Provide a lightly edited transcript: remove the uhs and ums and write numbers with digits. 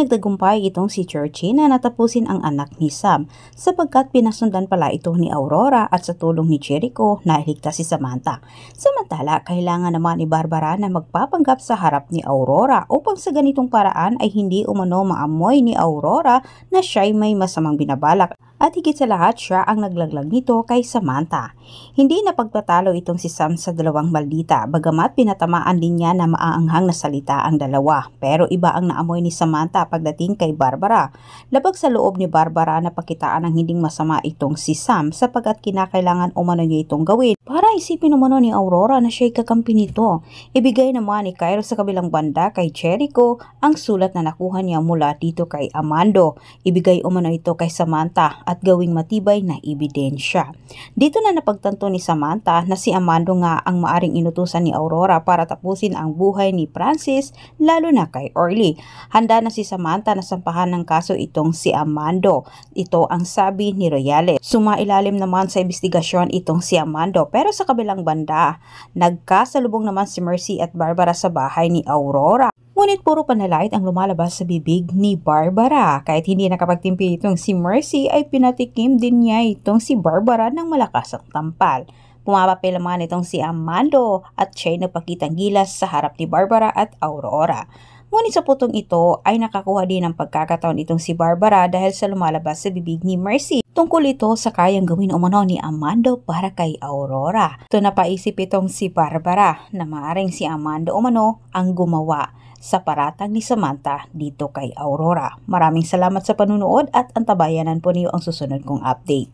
nagtagumpay itong si Churchy na natapusin ang anak ni Sam sapagkat pinasundan pala ito ni Aurora at sa tulong ni Jericho nailigtas si Samantha. Samantala, kailangan naman ni Barbara na magpapanggap sa harap ni Aurora upang sa ganitong paraan ay hindi umano maamoy ni Aurora na siya'y may masamang binabalak. At higit sa lahat, siya ang naglaglag nito kay Samantha. Hindi napagtatalo itong si Sam sa dalawang maldita, bagamat pinatamaan din niya na maaanghang na salita ang dalawa. Pero iba ang naamoy ni Samantha pagdating kay Barbara. Labag sa loob ni Barbara na pakitaan ng hindi masama itong si Sam sapagkat kinakailangan umano niya itong gawin para isipin umano ni Aurora na siya'y kakampi nito. Ibigay naman ni Cairo sa kabilang banda kay Jericho ang sulat na nakuha niya mula dito kay Amando. Ibigay umano ito kay Samantha at gawing matibay na ebidensya. Dito na napagtanto ni Samantha na si Amando nga ang maaring inutusan ni Aurora para tapusin ang buhay ni Francis, lalo na kay Orly. Handa na si Samantha na sampahan ng kaso itong si Amando. Ito ang sabi ni Royales. Sumailalim naman sa investigasyon itong si Amando, pero sa kabilang banda, nagkasalubong naman si Mercy at Barbara sa bahay ni Aurora. Ngunit puro panlalait ang lumalabas sa bibig ni Barbara. Kahit hindi nakapagtimpi itong si Mercy ay pinatikim din niya itong si Barbara ng malakas ang tampal. Pumapapil naman itong si Amando at siya'y nagpakitang gilas sa harap ni Barbara at Aurora. Ngunit sa putong ito ay nakakuha din ng pagkakataon itong si Barbara dahil sa lumalabas sa bibig ni Mercy. Tungkol ito sa kayang gawin umano ni Amando para kay Aurora. Ito napaisip itong si Barbara na maaring si Amando umano ang gumawa sa paratang ni Samantha dito kay Aurora. Maraming salamat sa panunood at antabayanan po niyo ang susunod kong update.